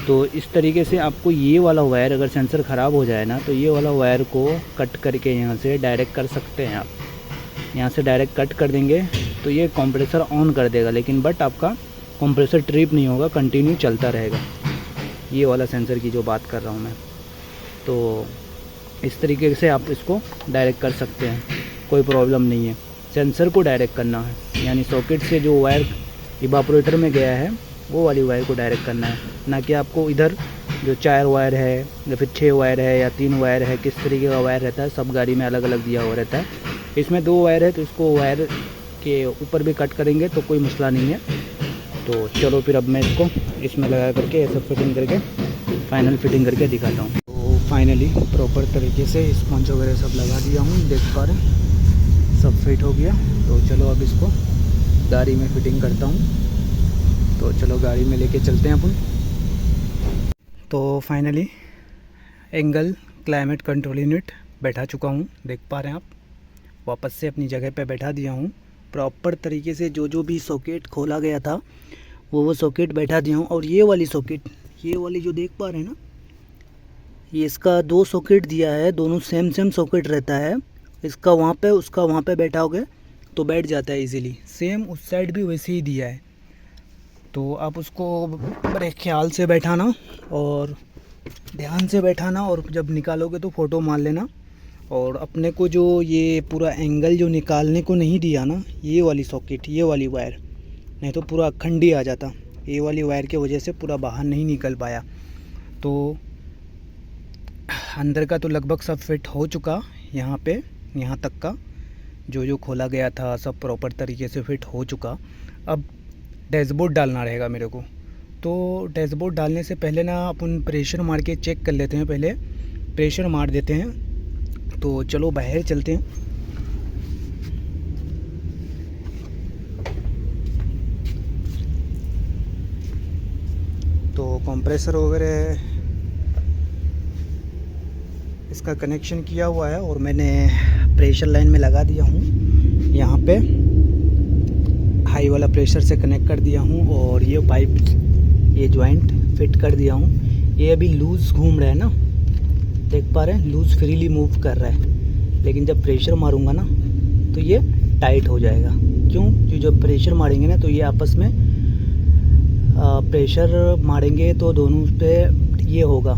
तो इस तरीके से आपको ये वाला वायर अगर सेंसर ख़राब हो जाए ना, तो ये वाला वायर को कट करके यहाँ से डायरेक्ट कर सकते हैं आप। यहाँ से डायरेक्ट कट कर देंगे तो ये कंप्रेसर ऑन कर देगा, लेकिन बट आपका कंप्रेसर ट्रिप नहीं होगा, कंटिन्यू चलता रहेगा। ये वाला सेंसर की जो बात कर रहा हूँ मैं। तो इस तरीके से आप इसको डायरेक्ट कर सकते हैं, कोई प्रॉब्लम नहीं है। सेंसर को डायरेक्ट करना है, यानी सॉकेट से जो वायर इवापोरेटर में गया है वो वाली वायर को डायरेक्ट करना है, ना कि आपको इधर जो 4 वायर है या फिर 6 वायर है या 3 वायर है, किस तरीके का वायर रहता है, सब गाड़ी में अलग अलग दिया हुआ रहता है। इसमें 2 वायर है तो इसको वायर के ऊपर भी कट करेंगे तो कोई मसला नहीं है। तो चलो फिर अब मैं इसको इसमें लगा करके ऐसा फिटिंग करके फाइनल फिटिंग करके दिखाता हूँ। तो फाइनली प्रॉपर तरीके से स्पंज वगैरह सब लगा दिया हूँ, देख पा रहे हैं सब फिट हो गया। तो चलो अब इसको गाड़ी में फिटिंग करता हूँ। तो चलो गाड़ी में लेके चलते हैं अपन। तो finally angle climate control unit बैठा चुका हूँ, देख पा रहे हैं आप। वापस से अपनी जगह पे बैठा दिया हूँ प्रॉपर तरीके से। जो भी सॉकेट खोला गया था वो सॉकेट बैठा दिया हूँ। और ये वाली सॉकेट, ये वाली जो देख पा रहे हैं ना, ये इसका 2 सॉकेट दिया है, दोनों सेम सॉकेट रहता है। इसका वहाँ पे उसका वहाँ पे बैठाओगे तो बैठ जाता है इजीली। सेम उस साइड भी वैसे ही दिया है। तो आप उसको बड़े ख्याल से बैठाना और ध्यान से बैठाना, और जब निकालोगे तो फ़ोटो मार लेना। और अपने को जो ये पूरा एंगल जो निकालने को नहीं दिया ना, ये वाली सॉकेट, ये वाली वायर, नहीं तो पूरा अखंड ही आ जाता। ये वाली वायर की वजह से पूरा बाहर नहीं निकल पाया। तो अंदर का तो लगभग सब फिट हो चुका। यहाँ पे यहाँ तक का जो खोला गया था सब प्रॉपर तरीके से फिट हो चुका। अब डैशबोर्ड डालना रहेगा मेरे को। तो डैशबोर्ड डालने से पहले ना अपन प्रेशर मार के चेक कर लेते हैं। पहले प्रेशर मार देते हैं। तो चलो बाहर चलते हैं। तो कंप्रेसर वगैरह इसका कनेक्शन किया हुआ है और मैंने प्रेशर लाइन में लगा दिया हूँ। यहाँ पे हाई वाला प्रेशर से कनेक्ट कर दिया हूँ और ये पाइप, ये जॉइंट फिट कर दिया हूँ। ये अभी लूज़ घूम रहा है ना, देख पा रहे हैं, लूज़ फ्रीली मूव कर रहा है। लेकिन जब प्रेशर मारूंगा ना तो ये टाइट हो जाएगा। क्यों? क्योंकि जब प्रेशर मारेंगे ना तो ये आपस में प्रेशर मारेंगे तो दोनों पे ये होगा।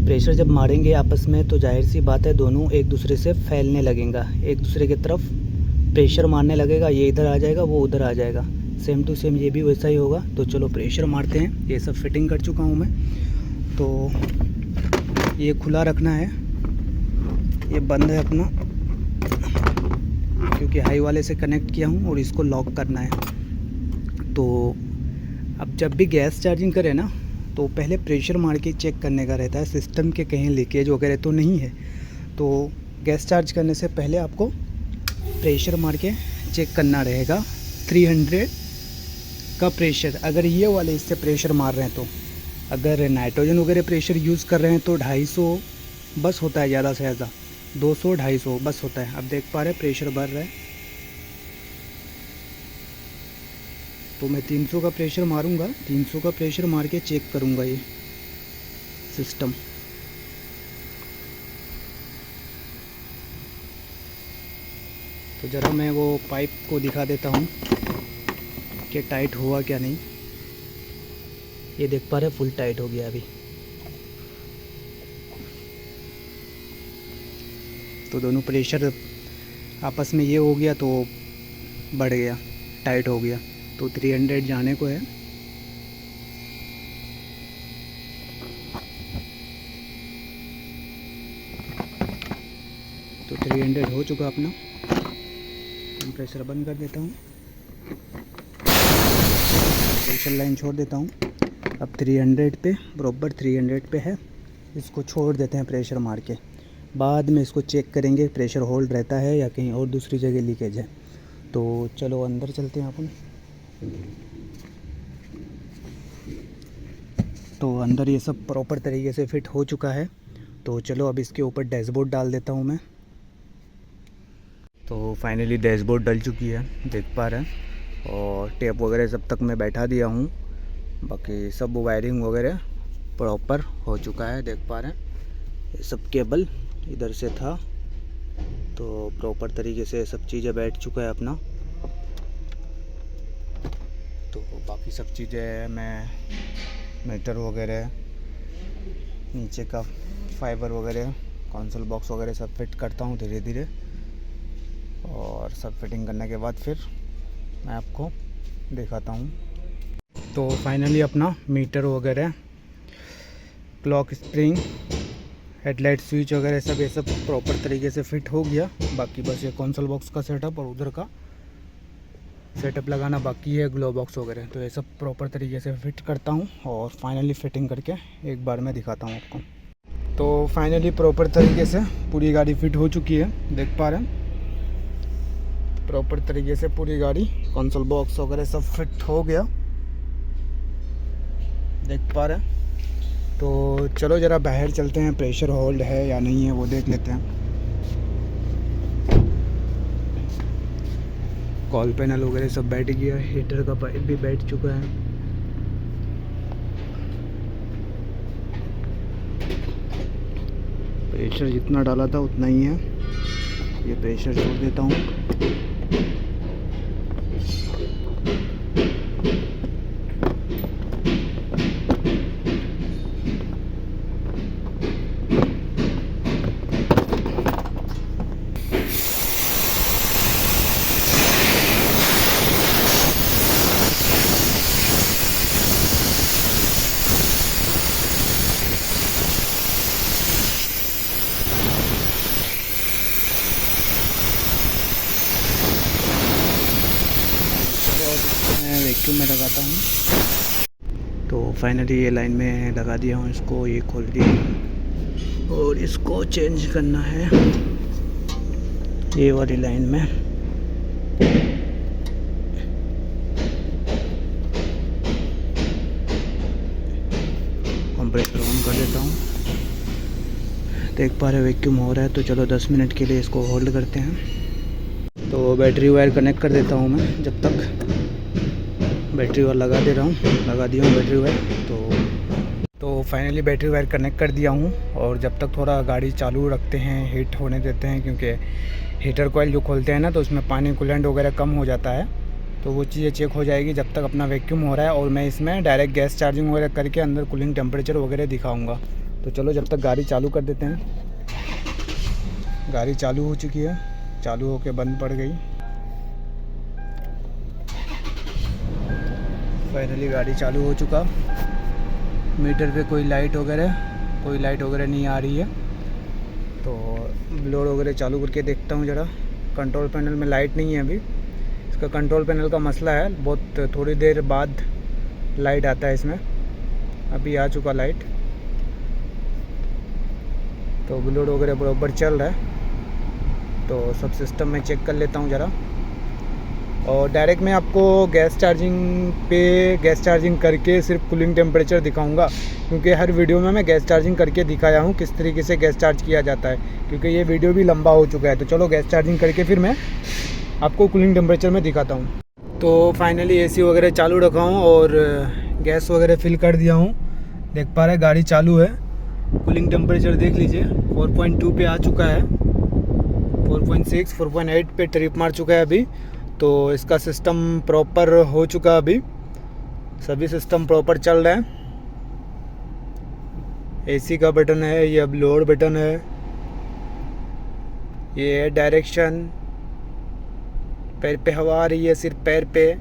प्रेशर जब मारेंगे आपस में तो जाहिर सी बात है दोनों एक दूसरे से फैलने लगेगा, एक दूसरे की तरफ प्रेशर मारने लगेगा। ये इधर आ जाएगा, वो उधर आ जाएगा। सेम टू सेम ये भी वैसा ही होगा। तो चलो प्रेशर मारते हैं। ये सब फिटिंग कर चुका हूँ मैं। तो ये खुला रखना है, ये बंद है अपना, क्योंकि हाई वाले से कनेक्ट किया हूँ और इसको लॉक करना है। तो अब जब भी गैस चार्जिंग करें ना तो पहले प्रेशर मार के चेक करने का रहता है सिस्टम के कहीं लीकेज वगैरह तो नहीं है। तो गैस चार्ज करने से पहले आपको प्रेशर मार के चेक करना रहेगा। 300 का प्रेशर, अगर ये वाले इससे प्रेशर मार रहे हैं तो, अगर नाइट्रोजन वगैरह प्रेशर यूज़ कर रहे हैं तो 250 बस होता है, ज़्यादा से ज़्यादा 200-250 बस होता है। अब देख पा रहे हैं प्रेशर बढ़ रहा है। तो मैं 300 का प्रेशर मारूंगा, 300 का प्रेशर मार के चेक करूंगा ये सिस्टम। तो ज़रा मैं वो पाइप को दिखा देता हूँ कि टाइट हुआ क्या नहीं। ये देख पा रहे हैं फुल टाइट हो गया अभी। तो दोनों प्रेशर आपस में ये हो गया तो बढ़ गया, टाइट हो गया। तो 300 जाने को है। तो 300 हो चुका अपना। कंप्रेसर बंद कर देता हूँ, प्रेशर लाइन छोड़ देता हूँ। अब 300 पे, बराबर 300 पे है। इसको छोड़ देते हैं प्रेशर मार के। बाद में इसको चेक करेंगे प्रेशर होल्ड रहता है या कहीं और दूसरी जगह लीकेज है। तो चलो अंदर चलते हैं अपन। तो अंदर ये सब प्रॉपर तरीके से फिट हो चुका है। तो चलो अब इसके ऊपर डैशबोर्ड डाल देता हूँ मैं। तो फाइनली डैशबोर्ड डल चुकी है, देख पा रहे हैं। और टेप वगैरह सब तक मैं बैठा दिया हूँ। बाकी सब वायरिंग वगैरह प्रॉपर हो चुका है, देख पा रहे हैं। ये सब केबल इधर से था तो प्रॉपर तरीके से सब चीज़ें बैठ चुका है अपना। तो बाकी सब चीज़ें मैं मीटर वगैरह, नीचे का फाइबर वगैरह, कंसोल बॉक्स वगैरह सब फिट करता हूँ धीरे धीरे। और सब फिटिंग करने के बाद फिर मैं आपको दिखाता हूँ। तो फाइनली अपना मीटर वगैरह, क्लॉक स्प्रिंग, हेडलाइट स्विच वगैरह सब ये सब प्रॉपर तरीके से फिट हो गया। बाकी बस ये कंसोल बॉक्स का सेटअप और उधर का सेटअप लगाना बाकी है, ग्लो बॉक्स वगैरह। तो ये सब प्रॉपर तरीके से फिट करता हूँ और फाइनली फिटिंग करके एक बार मैं दिखाता हूँ आपको। तो फाइनली प्रॉपर तरीके से पूरी गाड़ी फिट हो चुकी है, देख पा रहे हैं प्रॉपर तरीके से पूरी गाड़ी कंसोल बॉक्स वगैरह सब फिट हो गया, देख पा रहे हैं। तो चलो ज़रा बाहर चलते हैं, प्रेशर होल्ड है या नहीं है वो देख लेते हैं। कॉल पैनल वगैरह सब बैठ गया, हीटर का पाइप भी बैठ चुका है। प्रेशर जितना डाला था उतना ही है, ये प्रेशर छोड़ देता हूँ। मैं वैक्यूम में लगाता हूँ। तो फाइनली ये लाइन में लगा दिया हूँ इसको, ये खोल दिया और इसको चेंज करना है ये वाली लाइन में। कंप्रेसर ऑन कर देता हूँ, देख पा रहे वैक्यूम हो रहा है। तो चलो 10 मिनट के लिए इसको होल्ड करते हैं। तो बैटरी वायर कनेक्ट कर देता हूँ मैं, जब तक बैटरी वायर लगा दिया हूँ बैटरी वायर। तो फाइनली बैटरी वायर कनेक्ट कर दिया हूँ और जब तक थोड़ा गाड़ी चालू रखते हैं, हीट होने देते हैं, क्योंकि हीटर कॉइल जो खोलते हैं ना तो उसमें पानी कूलेंट वगैरह कम हो जाता है। तो वो चीज़ें चेक हो जाएगी जब तक अपना वैक्यूम हो रहा है। और मैं इसमें डायरेक्ट गैस चार्जिंग वगैरह करके अंदर कूलिंग टेम्परेचर वगैरह दिखाऊँगा। तो चलो जब तक गाड़ी चालू कर देते हैं। गाड़ी चालू हो चुकी है, चालू होके बंद पड़ गई। फाइनली गाड़ी चालू हो चुका। मीटर पे कोई लाइट वगैरह नहीं आ रही है। तो ब्लोर वगैरह चालू करके देखता हूँ ज़रा। कंट्रोल पैनल में लाइट नहीं है अभी, इसका कंट्रोल पैनल का मसला है, बहुत थोड़ी देर बाद लाइट आता है इसमें। अभी आ चुका लाइट। तो ब्लोर वगैरह बराबर चल रहा है। तो सब सिस्टम में चेक कर लेता हूँ ज़रा। और डायरेक्ट मैं आपको गैस चार्जिंग करके सिर्फ कूलिंग टेम्परेचर दिखाऊंगा, क्योंकि हर वीडियो में मैं गैस चार्जिंग करके दिखाया हूँ किस तरीके से गैस चार्ज किया जाता है, क्योंकि ये वीडियो भी लंबा हो चुका है। तो चलो गैस चार्जिंग करके फिर मैं आपको कूलिंग टेम्परेचर में दिखाता हूँ। तो फाइनली एसी वगैरह चालू रखा हूँ और गैस वगैरह फिल कर दिया हूँ, देख पा रहे गाड़ी चालू है। कूलिंग टेम्परेचर देख लीजिए 4.2 पे आ चुका है, 4.6 4.8 पे ट्रिप मार चुका है अभी। तो इसका सिस्टम प्रॉपर हो चुका अभी, सभी सिस्टम प्रॉपर चल रहा है। एसी का बटन है, ये अब लोड बटन है, ये डायरेक्शन, पैर पे हवा आ रही है सिर्फ पैर पे,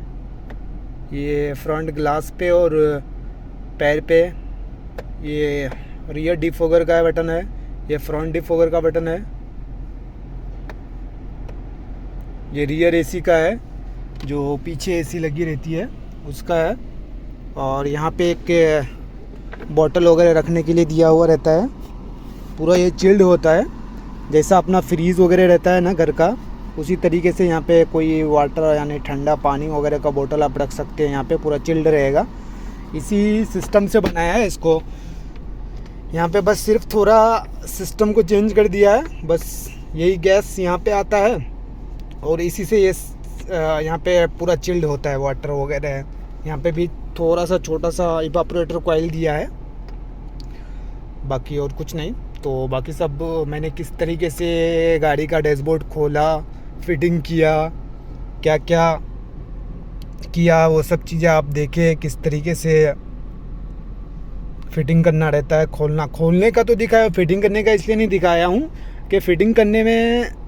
ये फ्रंट ग्लास पे और पैर पे। ये रियर डिफोगर का बटन है, ये फ्रंट डिफोगर का बटन है, ये रियर एसी का है जो पीछे एसी लगी रहती है उसका है। और यहाँ पे एक बॉटल वगैरह रखने के लिए दिया हुआ रहता है, पूरा ये चिल्ड होता है, जैसा अपना फ्रीज़ वगैरह रहता है ना घर का, उसी तरीके से यहाँ पे कोई वाटर यानी ठंडा पानी वगैरह का बोतल आप रख सकते हैं। यहाँ पे पूरा चिल्ड रहेगा, इसी सिस्टम से बनाया है इसको। यहाँ पे बस सिर्फ थोड़ा सिस्टम को चेंज कर दिया है, बस यही गैस यहाँ पे आता है और इसी से ये यहाँ पे पूरा चिल्ड होता है, वाटर वगैरह है। यहाँ पे भी थोड़ा सा छोटा सा इवापोरेटर कॉइल दिया है, बाकी और कुछ नहीं। तो बाकी सब मैंने किस तरीके से गाड़ी का डैशबोर्ड खोला, फिटिंग किया, क्या क्या किया, वो सब चीज़ें आप देखें किस तरीके से फिटिंग करना रहता है। खोलने का तो दिखाया, फिटिंग करने का इसलिए नहीं दिखाया हूँ कि फिटिंग करने में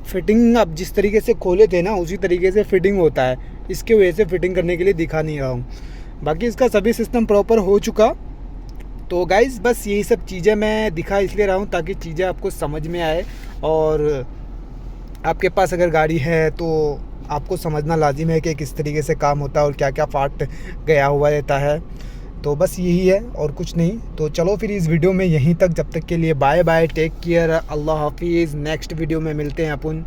फिटिंग आप जिस तरीके से खोले थे ना उसी तरीके से फिटिंग होता है, इसके वजह से फिटिंग करने के लिए दिखा नहीं रहा हूँ। बाकी इसका सभी सिस्टम प्रॉपर हो चुका तो गाइज़ बस यही सब चीज़ें मैं दिखा इसलिए रहा हूँ ताकि चीज़ें आपको समझ में आए, और आपके पास अगर गाड़ी है तो आपको समझना लाजिम है कि किस तरीके से काम होता है और क्या क्या पार्ट गया हुआ रहता है। तो बस यही है और कुछ नहीं। तो चलो फिर इस वीडियो में यहीं तक, जब तक के लिए बाय बाय, टेक केयर, अल्लाह हाफिज़। नेक्स्ट वीडियो में मिलते हैं अपन।